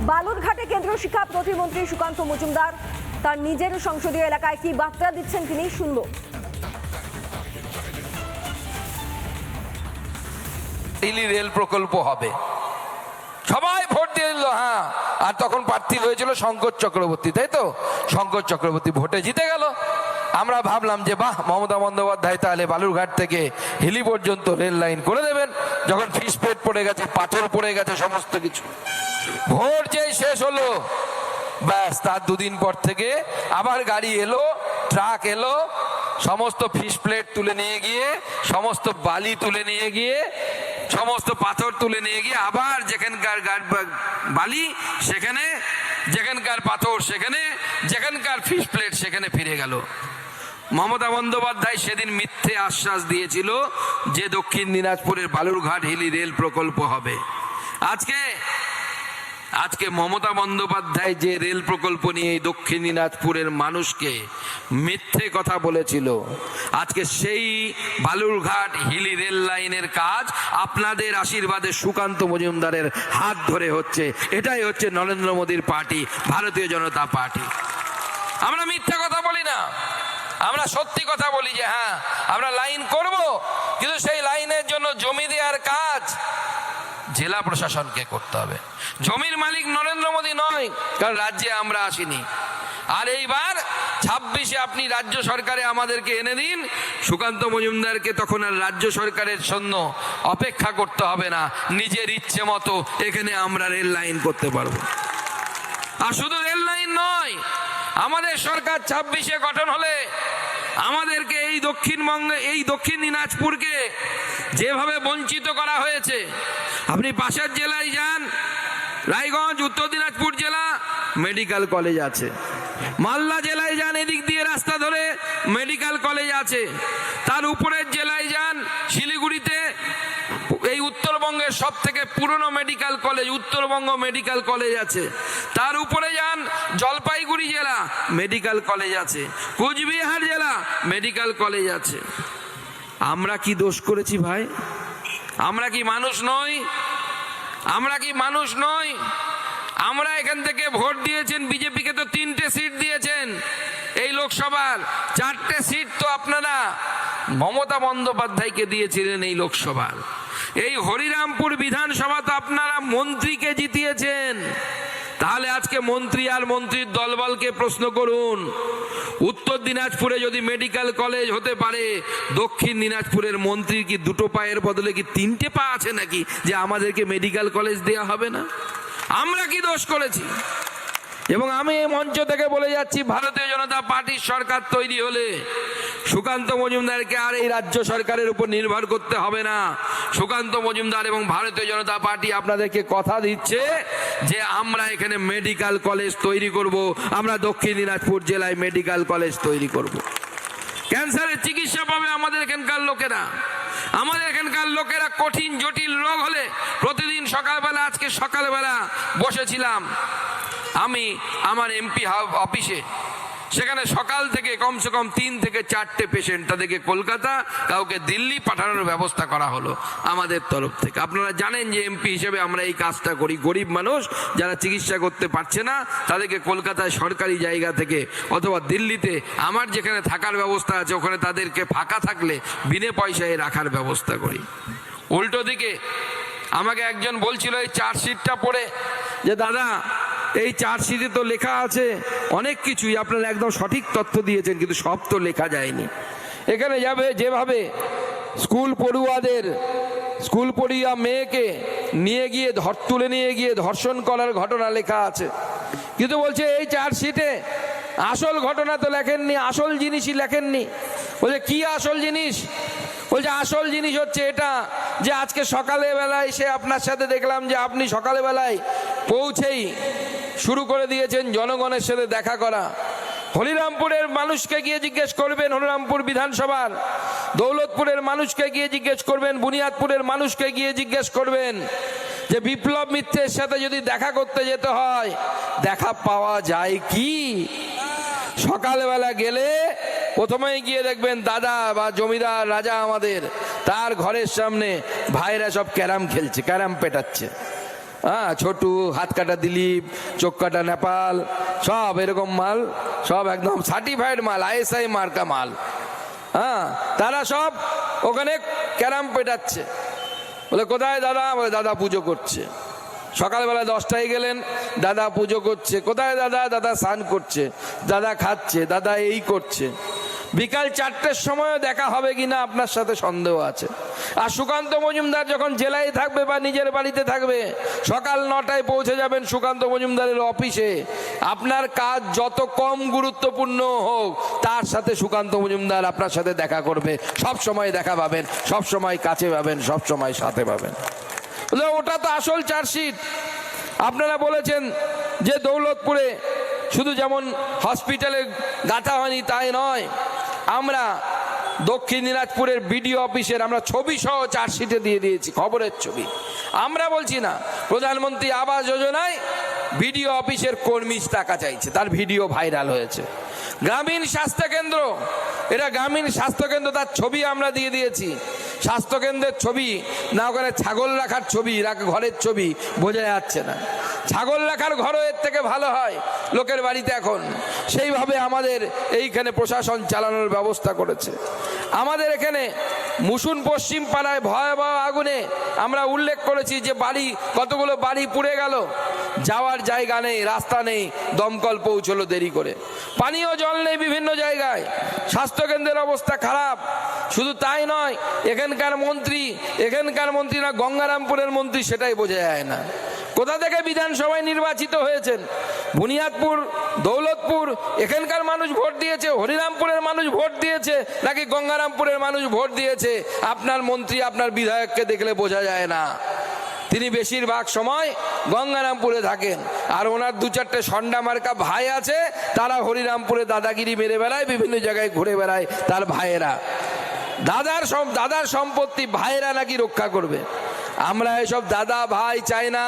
বালুরঘাটে কেন্দ্রীয় শিক্ষা প্রতিমন্ত্রী সুকান্ত মজুমদার তার নিজের সংসদীয় এলাকায় কি বার্তা দিচ্ছেন তিনি শুনবো। রেল প্রকল্প হবে, সবাই ভোট দিয়ে দিল। হ্যাঁ, আর তখন প্রার্থী হয়েছিল শঙ্কর চক্রবর্তী, তাই তো? শঙ্কর চক্রবর্তী ভোটে জিতে গেল। আমরা ভাবলাম যে বাহ, মমতা বন্দ্যোপাধ্যায় তাহলে বালুরঘাট থেকে হিলি পর্যন্ত রেল লাইন করে দেবেন। যখন ফিস প্লেট পড়ে গেছে, পাথর পড়ে গেছে, সমস্ত কিছু, ভোট যেই শেষ হলো, ব্যাস তার দুদিন পর থেকে আবার গাড়ি এলো, ট্রাক এলো, সমস্ত ফিস প্লেট তুলে নিয়ে গিয়ে, সমস্ত বালি তুলে নিয়ে গিয়ে, সমস্ত পাথর তুলে নিয়ে গিয়ে আবার যেখানকার বালি সেখানে, যেখানকার পাথর সেখানে, যেখানকার ফিস প্লেট সেখানে ফিরে গেল। মমতা বন্দ্যোপাধ্যায় সেদিন মিথ্যে আশ্বাস দিয়েছিল যে দক্ষিণ দিনাজপুরের বালুরঘাট হিলি রেল প্রকল্প হবে। আজকে মমতা বন্দ্যোপাধ্যায় যে রেল প্রকল্প নিয়ে দক্ষিণ দিনাজপুরের মানুষকে মিথ্যে কথা বলেছিল, আজকে সেই বালুরঘাট হিলি রেল লাইনের কাজ আপনাদের আশীর্বাদে সুকান্ত মজুমদারের হাত ধরে হচ্ছে। এটাই হচ্ছে নরেন্দ্র মোদীর পার্টি, ভারতীয় জনতা পার্টি। আমরা মিথ্যা কথা বলি না, আমরা সত্যি কথা বলি যে হ্যাঁ আমরা লাইন করব, কিন্তু সেই লাইনের জন্য জমি দেওয়ার কাজ জেলা প্রশাসনকে করতে হবে। জমির মালিক নরেন্দ্র মোদী নয়, কারণ রাজ্যে আমরা আসিনি। আর এইবার 26-এ আপনি রাজ্য সরকারে আমাদেরকে এনে দিন, সুকান্ত মজুমদারকে তখন আর রাজ্য সরকারের জন্য অপেক্ষা করতে হবে না, নিজের ইচ্ছে মতো এখানে আমরা রেল লাইন করতে পারবো। আর শুধু রেল লাইন নয়, আমাদের সরকার 26-এ গঠন হলে আমাদেরকে এই দক্ষিণবঙ্গে, এই দক্ষিণ দিনাজপুরকে যেভাবে বঞ্চিত করা হয়েছে, আপনি পাশের জেলায় যান, রায়গঞ্জ, উত্তর দিনাজপুর জেলা, মেডিকেল কলেজ আছে। মালদা জেলায় যান, এদিক দিয়ে রাস্তা ধরে মেডিকেল কলেজ আছে। তার উপরের জেলায় যান, শিলিগুড়িতে, এই উত্তরবঙ্গের সব থেকে পুরনো medical college Uttarbanga medical college আছে। তার উপরে যান, জলপাইগুড়ি জেলা, মেডিকেল কলেজ আছে। কোচবিহার জেলা, মেডিকেল কলেজ আছে। আমরা কি দোষ করেছি ভাই? আমরা কি মানুষ নই? আমরা কি মানুষ নই? আমরা এখান থেকে ভোট দিয়েছেন, বিজেপিকে তো 3টে সিট দিয়েছেন এই লোকসভার, 4টে সিট তো আপনারা মমতা বন্দ্যোপাধ্যায়কে দিয়েছিলেন এই লোকসভার। এই হরিরামপুর বিধানসভা তো আপনারা মন্ত্রীকে জিতিয়েছেন। তাহলে আজকে মন্ত্রী আর মন্ত্রীর দলবলকে প্রশ্ন করুন, উত্তর দিনাজপুরে যদি মেডিকেল কলেজ হতে পারে, দক্ষিণ দিনাজপুরের মন্ত্রীর কি 2টো পায়ের বদলে কি 3টে পা আছে নাকি, যে আমাদেরকে মেডিকেল কলেজ দেওয়া হবে না? আমরা কি দোষ করেছি? এবং আমি এই মঞ্চ থেকে বলে যাচ্ছি, ভারতীয় জনতা পার্টির সরকার তৈরি হলে সুকান্ত মজুমদারকে আর এই রাজ্য সরকারের উপর নির্ভর করতে হবে না। সুকান্ত মজুমদার এবং ভারতীয় জনতা পার্টি আপনাদেরকে কথা দিচ্ছে যে আমরা এখানে মেডিকেল কলেজ তৈরি করব, আমরা দক্ষিণ দিনাজপুর জেলায় মেডিকেল কলেজ তৈরি করব। ক্যান্সারের চিকিৎসা পাবে আমাদের এখানকার লোকেরা। আমাদের এখানকার লোকেরা কঠিন জটিল রোগ হলে প্রতিদিন সকালবেলা, আজকে সকালবেলা বসেছিলাম আমি আমার এমপি অফিসে, সেখানে সকাল থেকে কমসে কম 3 থেকে 4টে পেশেন্ট, তাদেরকে কলকাতা, কাউকে দিল্লি পাঠানোর ব্যবস্থা করা হলো আমাদের তরফ থেকে। আপনারা জানেন যে এমপি হিসেবে আমরা এই কাজটা করি। গরিব মানুষ যারা চিকিৎসা করতে পারছে না, তাদেরকে কলকাতায় সরকারি জায়গা থেকে অথবা দিল্লিতে আমার যেখানে থাকার ব্যবস্থা আছে, ওখানে তাদেরকে ফাঁকা থাকলে বিনে পয়সায় রাখার ব্যবস্থা করি। উল্টো দিকে আমাকে একজন বলছিল এই চার্জশিটটা পড়ে যে দাদা, এই চার্জশিটে তো লেখা আছে অনেক কিছুই, আপনারা একদম সঠিক তথ্য দিয়েছেন, কিন্তু সব তো লেখা যায়নি। এখানে যাবে যেভাবে স্কুল পড়ুয়া মেয়েকে নিয়ে গিয়ে তুলে নিয়ে গিয়ে ধর্ষণ করার ঘটনা লেখা আছে, কিন্তু বলছে এই চার্জশিটে আসল ঘটনা তো লেখেননি, আসল জিনিসই লেখেননি। বলছে কি আসল জিনিস? বলছে আসল জিনিস হচ্ছে এটা যে আজকে সকালে বেলায় সে আপনার সাথে দেখলাম যে আপনি সকালে বেলায় পৌঁছেই শুরু করে দিয়েছেন জনগণের সাথে দেখা করা। হরিরামপুরের মানুষকে গিয়ে জিজ্ঞেস করবেন, হরিরামপুর বিধানসভার, দৌলতপুরের মানুষকে গিয়ে জিজ্ঞেস করবেন, বুনিয়াদপুরের মানুষকে গিয়ে জিজ্ঞেস করবেন যে বিপ্লব মিত্রের সাথে যদি দেখা করতে যেতে হয়, দেখা পাওয়া যায় কি? সকালবেলা গেলে প্রথমেই গিয়ে দেখবেন দাদা বা জমিদার রাজা আমাদের, তার ঘরের সামনে ভাইরা সব ক্যারাম খেলছে, ক্যারাম পেটাচ্ছে। হ্যাঁ, ছোটু, হাত কাটা দিলীপ, চোখ কাটা নেপাল, সব এরকম মাল, সব একদম সার্টিফাইড মাল, ISI মার্কা মাল। হ্যাঁ, তারা সব ওখানে ক্যারাম পেটাচ্ছে। বলে কোথায় দাদা? বলে দাদা পুজো করছে। সকালবেলা 10টায় গেলেন, দাদা পুজো করছে। কোথায় দাদা? দাদা স্নান করছে, দাদা খাচ্ছে, দাদা এই করছে। বিকাল 4টের সময়ও দেখা হবে কিনা আপনার সাথে সন্দেহ আছে। আর সুকান্ত মজুমদার যখন জেলায় থাকবে বা নিজের বাড়িতে থাকবে, সকাল 9টায় পৌঁছে যাবেন সুকান্ত মজুমদারের অফিসে। আপনার কাজ যত কম গুরুত্বপূর্ণ হোক, তার সাথে সুকান্ত মজুমদার আপনার সাথে দেখা করবে। সব সময় দেখা পাবেন, সব সময় কাছে পাবেন, সব সময় সাথে পাবেন। ওটা তো আসল চার্জশিট। আপনারা বলেছেন যে দৌলতপুরে শুধু যেমন হসপিটালে গাঁথা হয়নি তাই নয়, আমরা দক্ষিণ দিনাজপুরের বিডিও অফিসের আমরা ছবি সহ চার্জশিটে দিয়ে দিয়েছি, খবরের ছবি। আমরা বলছি না, প্রধানমন্ত্রী আবাস যোজনায় বিডিও অফিসের কর্মী টাকা চাইছে, তার ভিডিও ভাইরাল হয়েছে। গ্রামীণ স্বাস্থ্যকেন্দ্র, এটা গ্রামীণ স্বাস্থ্যকেন্দ্র, তার ছবি আমরা দিয়ে দিয়েছি। স্বাস্থ্যকেন্দ্রের ছবি না, ওখানে ছাগল রাখার ছবি, ঘরের ছবি বোঝা যাচ্ছে না। ছাগল রাখার ঘরও এর থেকে ভালো হয় লোকের বাড়িতে এখন। সেইভাবে আমাদের এইখানে প্রশাসন চালানোর ব্যবস্থা করেছে। আমাদের এখানে মুসুন পশ্চিম পাড়ায় ভয়াবহ আগুনে আমরা উল্লেখ করেছি যে কতগুলো বাড়ি পুড়ে গেল, যাওয়ার জায়গা নেই, রাস্তা নেই, দমকল পৌঁছলো দেরি করে, পানীয় জল নেই বিভিন্ন জায়গায়, স্বাস্থ্যকেন্দ্রের অবস্থা খারাপ। শুধু তাই নয়, এখানকার মন্ত্রী না গঙ্গারামপুরের মন্ত্রী সেটাই বোঝা যায় না। কোথা থেকে বিধানসভায় নির্বাচিত হয়েছেন? বুনিয়াদপুর, দৌলতপুর এখানকার মানুষ ভোট দিয়েছে, হরিরামপুরের মানুষ ভোট দিয়েছে, নাকি গঙ্গারামপুরের মানুষ ভোট দিয়েছে? আপনার মন্ত্রী, আপনার বিধায়ককে দেখলে বোঝা যায় না। তিনি বেশিরভাগ সময় গঙ্গারামপুরে থাকেন, আর ওনার 2-4টে সন্ডা মার্কা ভাই আছে, তারা হরিরামপুরে দাদাগিরি মেরে বেড়ায়, বিভিন্ন জায়গায় ঘুরে বেড়ায় তার ভাইয়েরা। দাদার সম্পত্তি ভাইয়েরা নাকি রক্ষা করবে। আমরা এসব দাদা ভাই চাই না।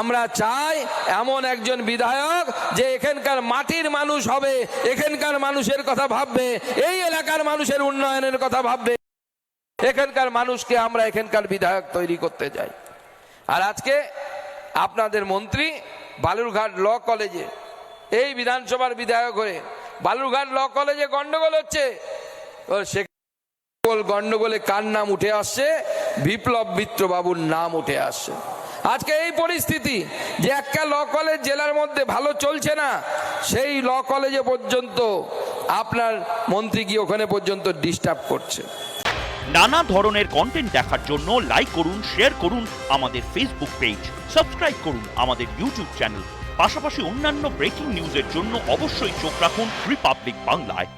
আমরা চাই এমন একজন বিধায়ক যে এখানকার মাটির মানুষ হবে, এখানকার মানুষের কথা ভাববে, এই এলাকার মানুষের উন্নয়নের কথা ভাববে। এখানকার মানুষকে আমরা এখানকার বিধায়ক তৈরি করতে চাই। আর আজকে আপনাদের মন্ত্রী বালুরঘাট ল কলেজে, এই বিধানসভার বিধায়ক হয়ে বালুরঘাট ল কলেজে গন্ডগোল হচ্ছে। গন্ডগোলে কার নাম উঠে আসছে? বিপ্লব মিত্র বাবুর নাম উঠে আসছে। আজকে এই পরিস্থিতি যে একটা ল কলেজ জেলার মধ্যে ভালো চলছে না, সেই ল কলেজে পর্যন্ত আপনার মন্ত্রী গিয়ে ওখানে পর্যন্ত ডিস্টার্ব করছে। নানা ধরনের কন্টেন্ট দেখার জন্য লাইক করুন, শেয়ার করুন আমাদের ফেসবুক পেজ, সাবস্ক্রাইব করুন আমাদের ইউটিউব চ্যানেল। পাশাপাশি অন্যান্য ব্রেকিং নিউজের জন্য অবশ্যই চোখ রাখুন রিপাবলিক বাংলায়।